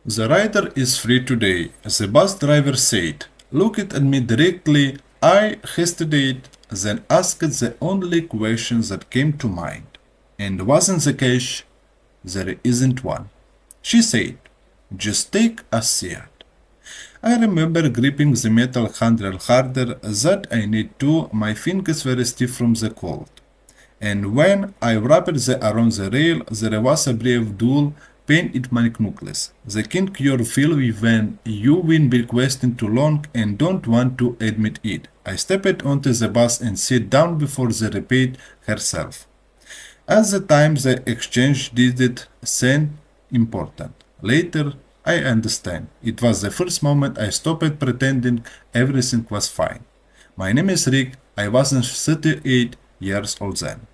The rider is free today, the bus driver said. Looked at me directly. I hesitated, then asked the only question that came to mind. And wasn't the cash? There isn't one. She said, just take a seat. I remember gripping the metal handle harder that I need to, my fingers were stiff from the cold. And when I wrapped around the rail, there was a brief dull pain in my knuckles. The kink you feel when you've been requesting too long and don't want to admit it. I stepped onto the bus and sat down before the repeat herself. At the time the exchange didn't seem important. Later, I understand. It was the first moment I stopped pretending everything was fine. My name is Rick. I wasn't 38 years old then.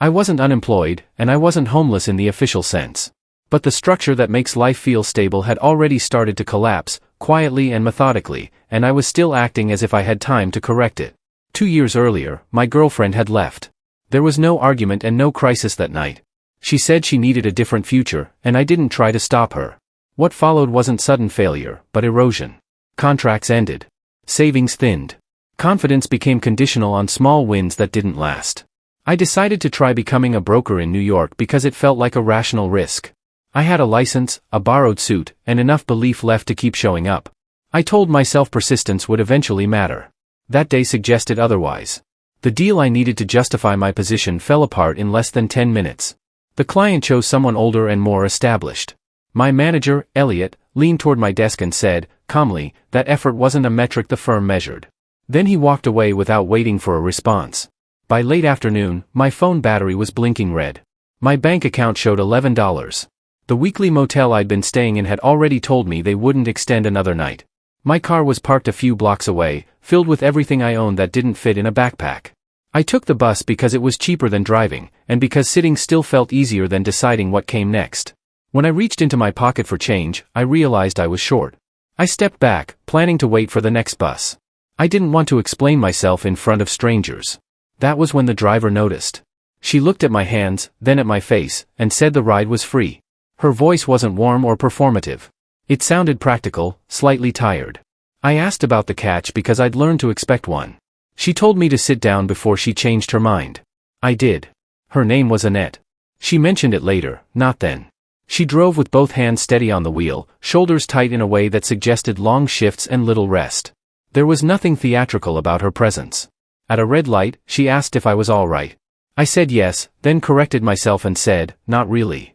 I wasn't unemployed, and I wasn't homeless in the official sense. But the structure that makes life feel stable had already started to collapse, quietly and methodically, and I was still acting as if I had time to correct it. 2 years earlier, my girlfriend had left. There was no argument and no crisis that night. She said she needed a different future, and I didn't try to stop her. What followed wasn't sudden failure, but erosion. Contracts ended. Savings thinned. Confidence became conditional on small wins that didn't last. I decided to try becoming a broker in New York because it felt like a rational risk. I had a license, a borrowed suit, and enough belief left to keep showing up. I told myself persistence would eventually matter. That day suggested otherwise. The deal I needed to justify my position fell apart in less than 10 minutes. The client chose someone older and more established. My manager, Elliot, leaned toward my desk and said, calmly, that effort wasn't a metric the firm measured. Then he walked away without waiting for a response. By late afternoon, my phone battery was blinking red. My bank account showed $11. The weekly motel I'd been staying in had already told me they wouldn't extend another night. My car was parked a few blocks away, filled with everything I owned that didn't fit in a backpack. I took the bus because it was cheaper than driving, and because sitting still felt easier than deciding what came next. When I reached into my pocket for change, I realized I was short. I stepped back, planning to wait for the next bus. I didn't want to explain myself in front of strangers. That was when the driver noticed. She looked at my hands, then at my face, and said the ride was free. Her voice wasn't warm or performative. It sounded practical, slightly tired. I asked about the catch because I'd learned to expect one. She told me to sit down before she changed her mind. I did. Her name was Annette. She mentioned it later, not then. She drove with both hands steady on the wheel, shoulders tight in a way that suggested long shifts and little rest. There was nothing theatrical about her presence. At a red light, she asked if I was all right. I said yes, then corrected myself and said, not really.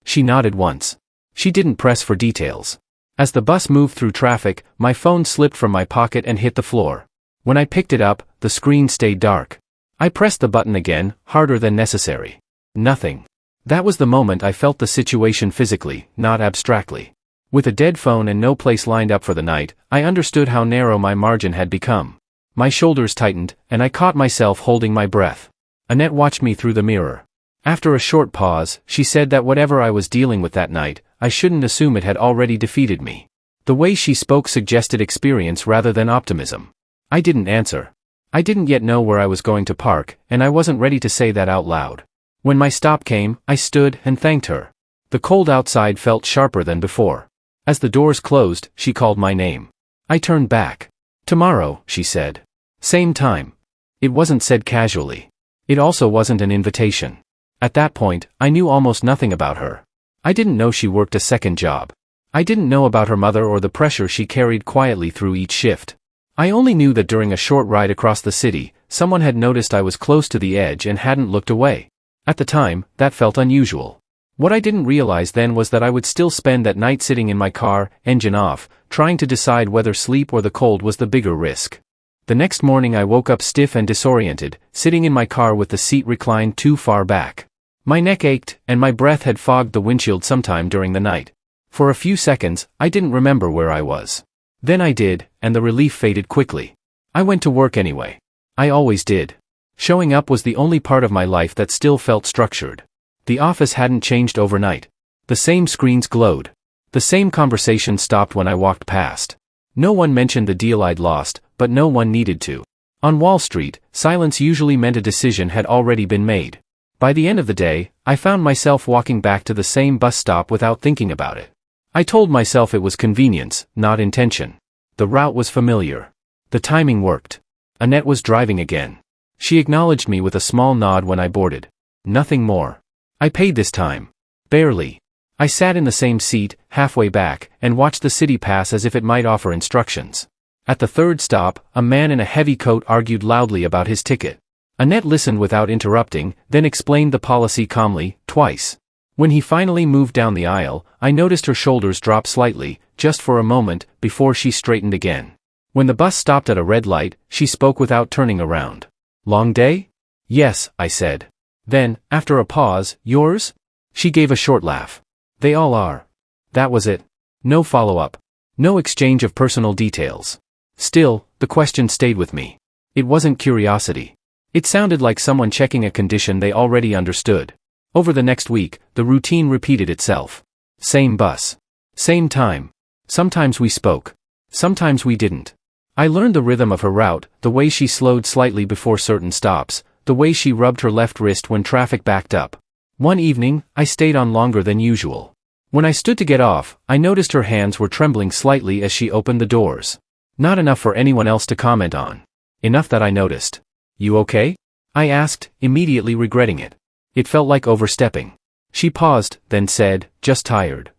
She nodded once. She didn't press for details. As the bus moved through traffic, my phone slipped from my pocket and hit the floor. When I picked it up, the screen stayed dark. I pressed the button again, harder than necessary. Nothing. That was the moment I felt the situation physically, not abstractly. With a dead phone and no place lined up for the night, I understood how narrow my margin had become. My shoulders tightened, and I caught myself holding my breath. Annette watched me through the mirror. After a short pause, she said that whatever I was dealing with that night, I shouldn't assume it had already defeated me. The way she spoke suggested experience rather than optimism. I didn't answer. I didn't yet know where I was going to park, and I wasn't ready to say that out loud. When my stop came, I stood and thanked her. The cold outside felt sharper than before. As the doors closed, she called my name. I turned back. Tomorrow, she said. Same time. It wasn't said casually. It also wasn't an invitation. At that point, I knew almost nothing about her. I didn't know she worked a second job. I didn't know about her mother or the pressure she carried quietly through each shift. I only knew that during a short ride across the city, someone had noticed I was close to the edge and hadn't looked away. At the time, that felt unusual. What I didn't realize then was that I would still spend that night sitting in my car, engine off, trying to decide whether sleep or the cold was the bigger risk. The next morning I woke up stiff and disoriented, sitting in my car with the seat reclined too far back. My neck ached, and my breath had fogged the windshield sometime during the night. For a few seconds, I didn't remember where I was. Then I did, and the relief faded quickly. I went to work anyway. I always did. Showing up was the only part of my life that still felt structured. The office hadn't changed overnight. The same screens glowed. The same conversation stopped when I walked past. No one mentioned the deal I'd lost, but no one needed to. On Wall Street, silence usually meant a decision had already been made. By the end of the day, I found myself walking back to the same bus stop without thinking about it. I told myself it was convenience, not intention. The route was familiar. The timing worked. Annette was driving again. She acknowledged me with a small nod when I boarded. Nothing more. I paid this time. Barely. I sat in the same seat, halfway back, and watched the city pass as if it might offer instructions. At the third stop, a man in a heavy coat argued loudly about his ticket. Annette listened without interrupting, then explained the policy calmly, twice. When he finally moved down the aisle, I noticed her shoulders drop slightly, just for a moment, before she straightened again. When the bus stopped at a red light, she spoke without turning around. Long day? Yes, I said. Then, after a pause, yours? She gave a short laugh. They all are. That was it. No follow-up. No exchange of personal details. Still, the question stayed with me. It wasn't curiosity. It sounded like someone checking a condition they already understood. Over the next week, the routine repeated itself. Same bus. Same time. Sometimes we spoke. Sometimes we didn't. I learned the rhythm of her route, the way she slowed slightly before certain stops, the way she rubbed her left wrist when traffic backed up. One evening, I stayed on longer than usual. When I stood to get off, I noticed her hands were trembling slightly as she opened the doors. Not enough for anyone else to comment on. Enough that I noticed. You okay? I asked, immediately regretting it. It felt like overstepping. She paused, then said, just tired.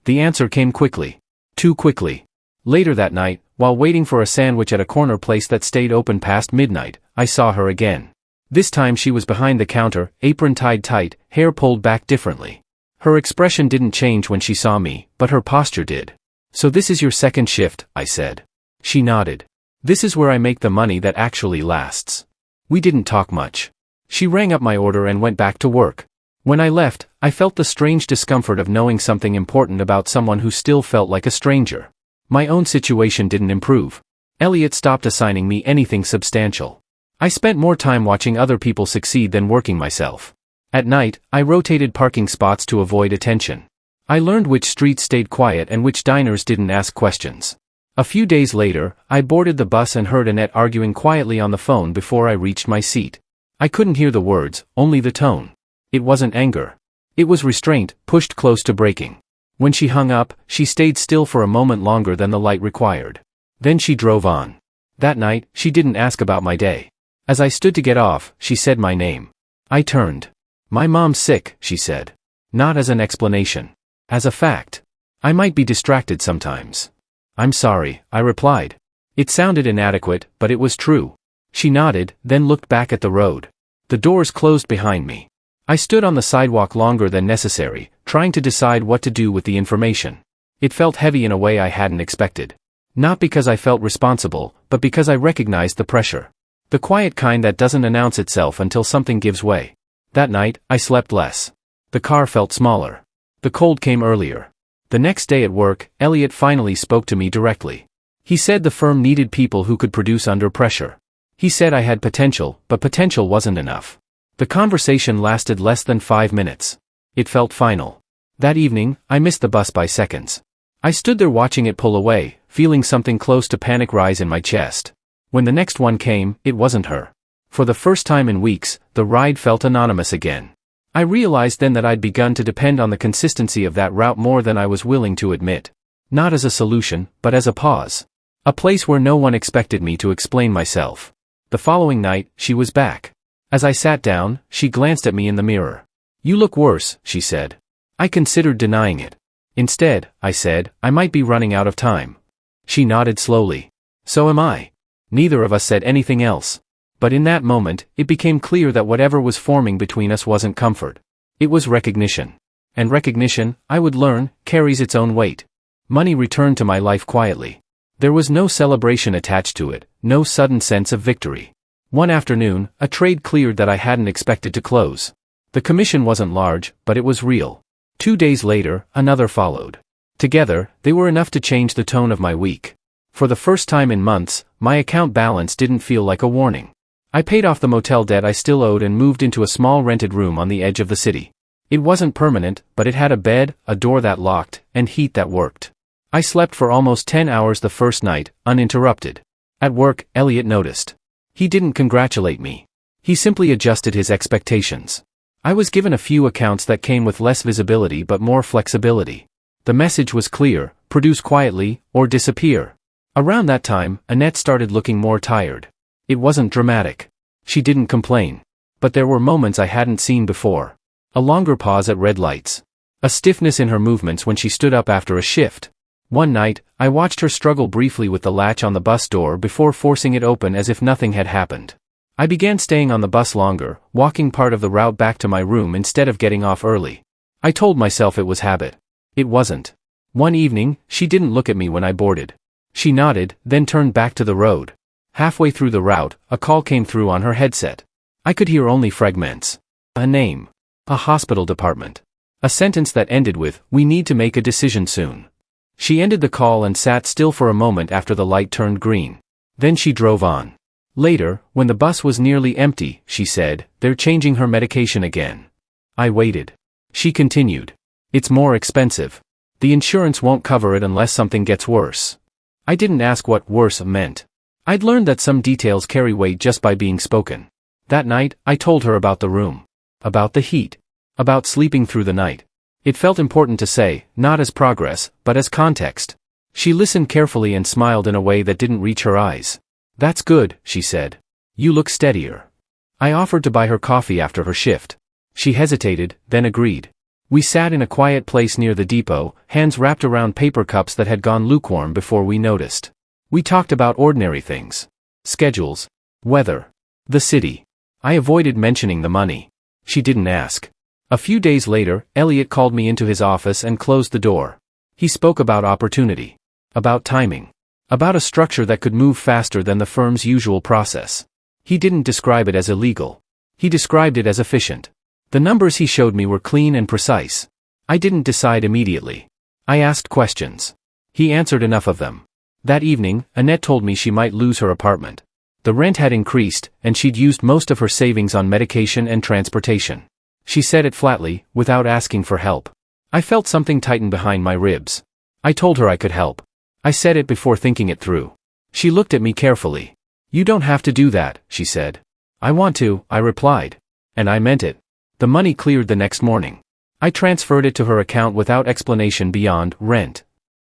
The answer came quickly. Too quickly. Later that night, while waiting for a sandwich at a corner place that stayed open past midnight, I saw her again. This time she was behind the counter, apron tied tight, hair pulled back differently. Her expression didn't change when she saw me, but her posture did. So this is your second shift, I said. She nodded. This is where I make the money that actually lasts. We didn't talk much. She rang up my order and went back to work. When I left, I felt the strange discomfort of knowing something important about someone who still felt like a stranger. My own situation didn't improve. Elliot stopped assigning me anything substantial. I spent more time watching other people succeed than working myself. At night, I rotated parking spots to avoid attention. I learned which streets stayed quiet and which diners didn't ask questions. A few days later, I boarded the bus and heard Annette arguing quietly on the phone before I reached my seat. I couldn't hear the words, only the tone. It wasn't anger. It was restraint, pushed close to breaking. When she hung up, she stayed still for a moment longer than the light required. Then she drove on. That night, she didn't ask about my day. As I stood to get off, she said my name. I turned. My mom's sick, she said. Not as an explanation. As a fact. I might be distracted sometimes. I'm sorry, I replied. It sounded inadequate, but it was true. She nodded, then looked back at the road. The doors closed behind me. I stood on the sidewalk longer than necessary, trying to decide what to do with the information. It felt heavy in a way I hadn't expected. Not because I felt responsible, but because I recognized the pressure. The quiet kind that doesn't announce itself until something gives way. That night, I slept less. The car felt smaller. The cold came earlier. The next day at work, Elliot finally spoke to me directly. He said the firm needed people who could produce under pressure. He said I had potential, but potential wasn't enough. The conversation lasted less than 5 minutes. It felt final. That evening, I missed the bus by seconds. I stood there watching it pull away, feeling something close to panic rise in my chest. When the next one came, it wasn't her. For the first time in weeks, the ride felt anonymous again. I realized then that I'd begun to depend on the consistency of that route more than I was willing to admit. Not as a solution, but as a pause. A place where no one expected me to explain myself. The following night, she was back. As I sat down, she glanced at me in the mirror. You look worse, she said. I considered denying it. Instead, I said, I might be running out of time. She nodded slowly. So am I. Neither of us said anything else. But in that moment, it became clear that whatever was forming between us wasn't comfort. It was recognition. And recognition, I would learn, carries its own weight. Money returned to my life quietly. There was no celebration attached to it, no sudden sense of victory. One afternoon, a trade cleared that I hadn't expected to close. The commission wasn't large, but it was real. 2 days later, another followed. Together, they were enough to change the tone of my week. For the first time in months, my account balance didn't feel like a warning. I paid off the motel debt I still owed and moved into a small rented room on the edge of the city. It wasn't permanent, but it had a bed, a door that locked, and heat that worked. I slept for almost 10 hours the first night, uninterrupted. At work, Elliot noticed. He didn't congratulate me. He simply adjusted his expectations. I was given a few accounts that came with less visibility but more flexibility. The message was clear: produce quietly, or disappear. Around that time, Annette started looking more tired. It wasn't dramatic. She didn't complain. But there were moments I hadn't seen before. A longer pause at red lights. A stiffness in her movements when she stood up after a shift. One night, I watched her struggle briefly with the latch on the bus door before forcing it open as if nothing had happened. I began staying on the bus longer, walking part of the route back to my room instead of getting off early. I told myself it was habit. It wasn't. One evening, she didn't look at me when I boarded. She nodded, then turned back to the road. Halfway through the route, a call came through on her headset. I could hear only fragments. A name. A hospital department. A sentence that ended with, "We need to make a decision soon." She ended the call and sat still for a moment after the light turned green. Then she drove on. Later, when the bus was nearly empty, she said, "They're changing her medication again." I waited. She continued. "It's more expensive. The insurance won't cover it unless something gets worse." I didn't ask what worse meant. I'd learned that some details carry weight just by being spoken. That night, I told her about the room. About the heat. About sleeping through the night. It felt important to say, not as progress, but as context. She listened carefully and smiled in a way that didn't reach her eyes. "That's good," she said. "You look steadier." I offered to buy her coffee after her shift. She hesitated, then agreed. We sat in a quiet place near the depot, hands wrapped around paper cups that had gone lukewarm before we noticed. We talked about ordinary things. Schedules. Weather. The city. I avoided mentioning the money. She didn't ask. A few days later, Elliot called me into his office and closed the door. He spoke about opportunity. About timing. About a structure that could move faster than the firm's usual process. He didn't describe it as illegal. He described it as efficient. The numbers he showed me were clean and precise. I didn't decide immediately. I asked questions. He answered enough of them. That evening, Annette told me she might lose her apartment. The rent had increased, and she'd used most of her savings on medication and transportation. She said it flatly, without asking for help. I felt something tighten behind my ribs. I told her I could help. I said it before thinking it through. She looked at me carefully. "You don't have to do that," she said. "I want to," I replied. And I meant it. The money cleared the next morning. I transferred it to her account without explanation beyond rent.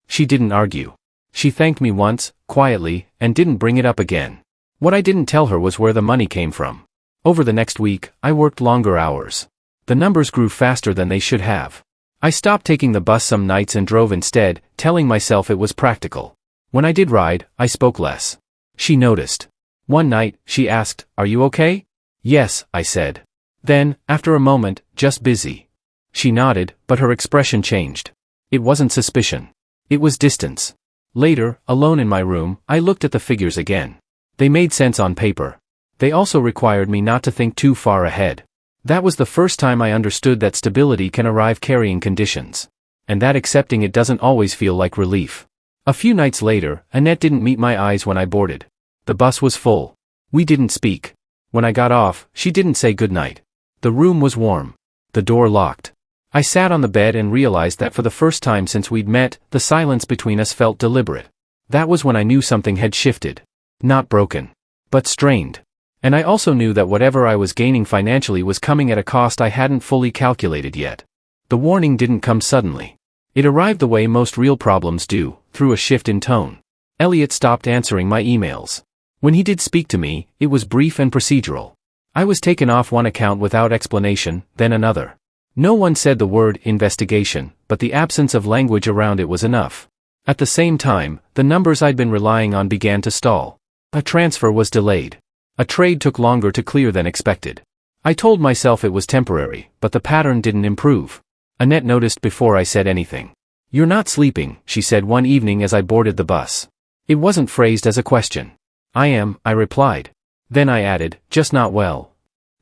She didn't argue. She thanked me once, quietly, and didn't bring it up again. What I didn't tell her was where the money came from. Over the next week, I worked longer hours. The numbers grew faster than they should have. I stopped taking the bus some nights and drove instead, telling myself it was practical. When I did ride, I spoke less. She noticed. One night, she asked, "Are you okay?" "Yes," I said. Then, after a moment, "Just busy." She nodded, but her expression changed. It wasn't suspicion. It was distance. Later, alone in my room, I looked at the figures again. They made sense on paper. They also required me not to think too far ahead. That was the first time I understood that stability can arrive carrying conditions. And that accepting it doesn't always feel like relief. A few nights later, Annette didn't meet my eyes when I boarded. The bus was full. We didn't speak. When I got off, she didn't say goodnight. The room was warm. The door locked. I sat on the bed and realized that for the first time since we'd met, the silence between us felt deliberate. That was when I knew something had shifted. Not broken. But strained. And I also knew that whatever I was gaining financially was coming at a cost I hadn't fully calculated yet. The warning didn't come suddenly. It arrived the way most real problems do, through a shift in tone. Elliot stopped answering my emails. When he did speak to me, it was brief and procedural. I was taken off one account without explanation, then another. No one said the word investigation, but the absence of language around it was enough. At the same time, the numbers I'd been relying on began to stall. A transfer was delayed. A trade took longer to clear than expected. I told myself it was temporary, but the pattern didn't improve. Annette noticed before I said anything. "You're not sleeping," she said one evening as I boarded the bus. It wasn't phrased as a question. "I am," I replied. Then I added, "Just not well."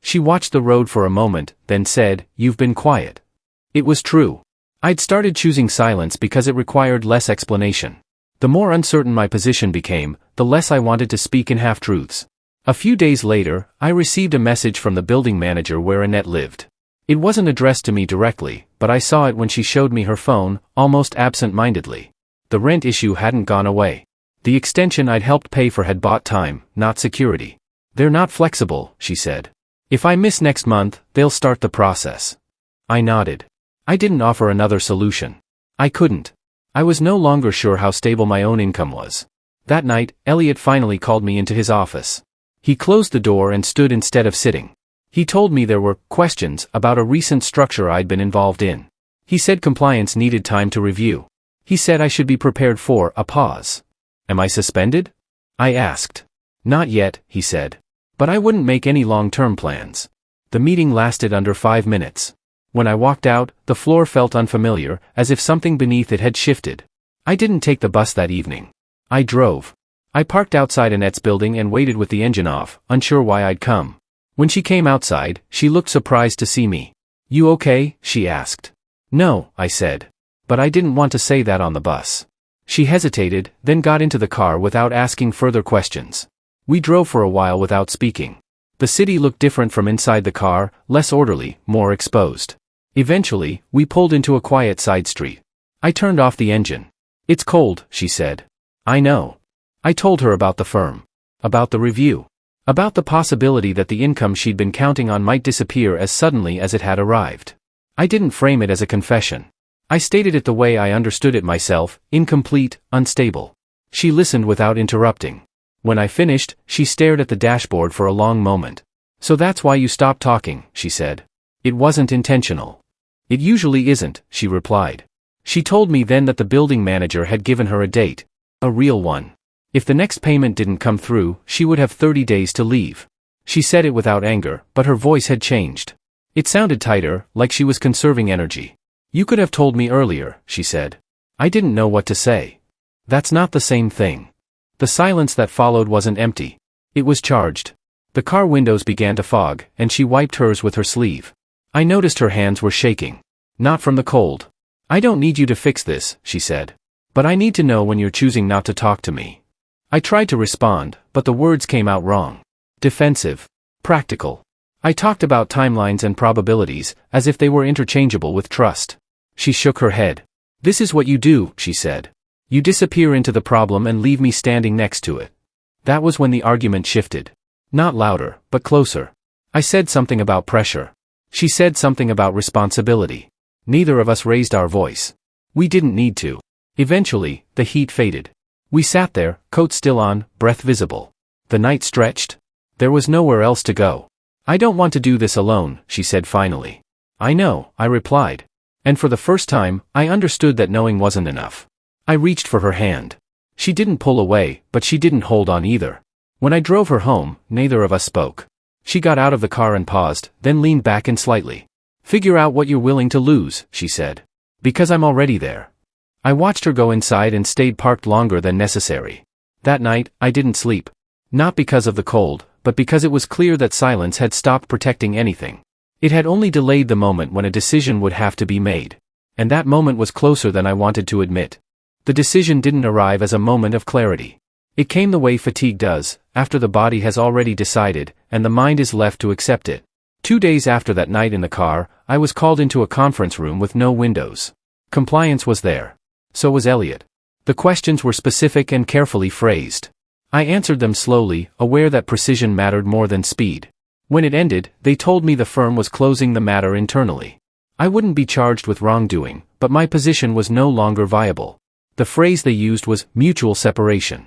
She watched the road for a moment, then said, "You've been quiet." It was true. I'd started choosing silence because it required less explanation. The more uncertain my position became, the less I wanted to speak in half-truths. A few days later, I received a message from the building manager where Annette lived. It wasn't addressed to me directly, but I saw it when she showed me her phone, almost absent-mindedly. The rent issue hadn't gone away. The extension I'd helped pay for had bought time, not security. "They're not flexible," she said. "If I miss next month, they'll start the process." I nodded. I didn't offer another solution. I couldn't. I was no longer sure how stable my own income was. That night, Elliot finally called me into his office. He closed the door and stood instead of sitting. He told me there were questions about a recent structure I'd been involved in. He said compliance needed time to review. He said I should be prepared for a pause. Am I suspended? I asked. Not yet, he said. But I wouldn't make any long-term plans. The meeting lasted under 5 minutes. When I walked out, the floor felt unfamiliar, as if something beneath it had shifted. I didn't take the bus that evening. I drove. I parked outside Annette's building and waited with the engine off, unsure why I'd come. When she came outside, she looked surprised to see me. You okay? She asked. No, I said. But I didn't want to say that on the bus. She hesitated, then got into the car without asking further questions. We drove for a while without speaking. The city looked different from inside the car, less orderly, more exposed. Eventually, we pulled into a quiet side street. I turned off the engine. It's cold, she said. I know. I told her about the firm. About the review. About the possibility that the income she'd been counting on might disappear as suddenly as it had arrived. I didn't frame it as a confession. I stated it the way I understood it myself, incomplete, unstable. She listened without interrupting. When I finished, she stared at the dashboard for a long moment. So that's why you stopped talking, she said. It wasn't intentional. It usually isn't, she replied. She told me then that the building manager had given her a date. A real one. If the next payment didn't come through, she would have 30 days to leave. She said it without anger, but her voice had changed. It sounded tighter, like she was conserving energy. You could have told me earlier, she said. I didn't know what to say. That's not the same thing. The silence that followed wasn't empty. It was charged. The car windows began to fog, and she wiped hers with her sleeve. I noticed her hands were shaking. Not from the cold. I don't need you to fix this, she said. But I need to know when you're choosing not to talk to me. I tried to respond, but the words came out wrong. Defensive. Practical. I talked about timelines and probabilities, as if they were interchangeable with trust. She shook her head. This is what you do, she said. You disappear into the problem and leave me standing next to it. That was when the argument shifted. Not louder, but closer. I said something about pressure. She said something about responsibility. Neither of us raised our voice. We didn't need to. Eventually, the heat faded. We sat there, coats still on, breath visible. The night stretched. There was nowhere else to go. I don't want to do this alone, she said finally. I know, I replied. And for the first time, I understood that knowing wasn't enough. I reached for her hand. She didn't pull away, but she didn't hold on either. When I drove her home, neither of us spoke. She got out of the car and paused, then leaned back in slightly. Figure out what you're willing to lose, she said. Because I'm already there. I watched her go inside and stayed parked longer than necessary. That night, I didn't sleep. Not because of the cold, but because it was clear that silence had stopped protecting anything. It had only delayed the moment when a decision would have to be made. And that moment was closer than I wanted to admit. The decision didn't arrive as a moment of clarity. It came the way fatigue does, after the body has already decided, and the mind is left to accept it. 2 days after that night in the car, I was called into a conference room with no windows. Compliance was there. So was Elliot. The questions were specific and carefully phrased. I answered them slowly, aware that precision mattered more than speed. When it ended, they told me the firm was closing the matter internally. I wouldn't be charged with wrongdoing, but my position was no longer viable. The phrase they used was mutual separation.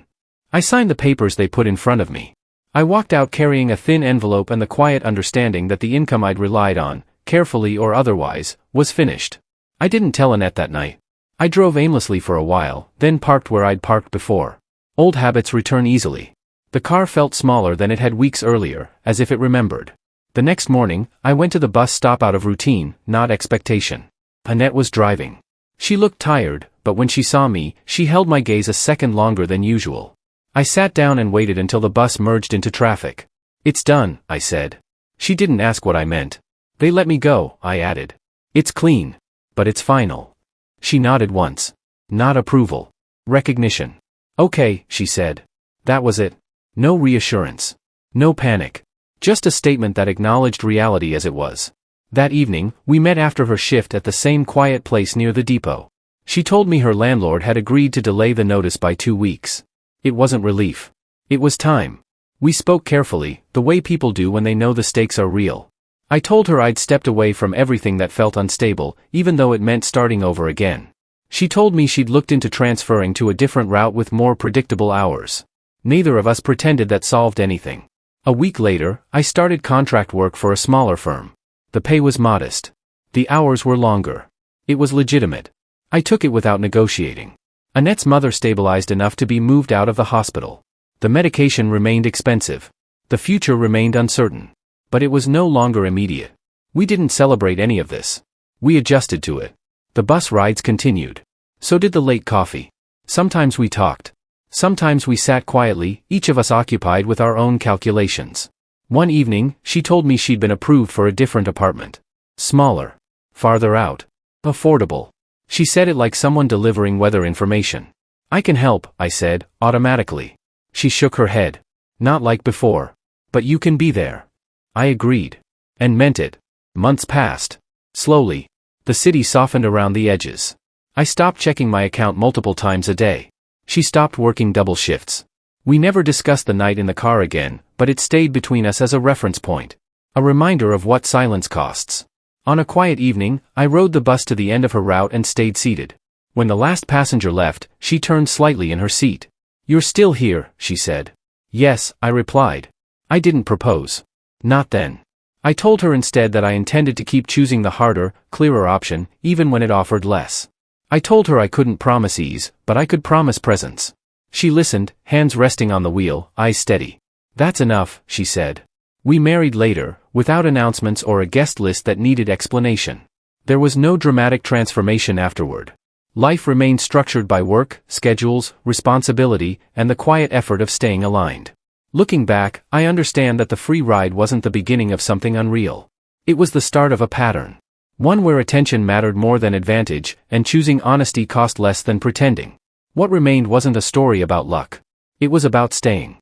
I signed the papers they put in front of me. I walked out carrying a thin envelope and the quiet understanding that the income I'd relied on, carefully or otherwise, was finished. I didn't tell Annette that night. I drove aimlessly for a while, then parked where I'd parked before. Old habits return easily. The car felt smaller than it had weeks earlier, as if it remembered. The next morning, I went to the bus stop out of routine, not expectation. Annette was driving. She looked tired, but when she saw me, she held my gaze a second longer than usual. I sat down and waited until the bus merged into traffic. It's done, I said. She didn't ask what I meant. They let me go, I added. It's clean. But it's final. She nodded once. Not approval. Recognition. Okay, she said. That was it. No reassurance. No panic. Just a statement that acknowledged reality as it was. That evening, we met after her shift at the same quiet place near the depot. She told me her landlord had agreed to delay the notice by 2 weeks. It wasn't relief. It was time. We spoke carefully, the way people do when they know the stakes are real. I told her I'd stepped away from everything that felt unstable, even though it meant starting over again. She told me she'd looked into transferring to a different route with more predictable hours. Neither of us pretended that solved anything. A week later, I started contract work for a smaller firm. The pay was modest. The hours were longer. It was legitimate. I took it without negotiating. Annette's mother stabilized enough to be moved out of the hospital. The medication remained expensive. The future remained uncertain. But it was no longer immediate. We didn't celebrate any of this. We adjusted to it. The bus rides continued. So did the late coffee. Sometimes we talked. Sometimes we sat quietly, each of us occupied with our own calculations. One evening, she told me she'd been approved for a different apartment. Smaller. Farther out. Affordable. She said it like someone delivering weather information. I can help, I said, automatically. She shook her head. Not like before. But you can be there. I agreed. And meant it. Months passed. Slowly. The city softened around the edges. I stopped checking my account multiple times a day. She stopped working double shifts. We never discussed the night in the car again, but it stayed between us as a reference point. A reminder of what silence costs. On a quiet evening, I rode the bus to the end of her route and stayed seated. When the last passenger left, she turned slightly in her seat. "You're still here," she said. "Yes," I replied. I didn't propose. Not then. I told her instead that I intended to keep choosing the harder, clearer option, even when it offered less. I told her I couldn't promise ease, but I could promise presence. She listened, hands resting on the wheel, eyes steady. "That's enough," she said. We married later, without announcements or a guest list that needed explanation. There was no dramatic transformation afterward. Life remained structured by work, schedules, responsibility, and the quiet effort of staying aligned. Looking back, I understand that the free ride wasn't the beginning of something unreal. It was the start of a pattern. One where attention mattered more than advantage, and choosing honesty cost less than pretending. What remained wasn't a story about luck. It was about staying.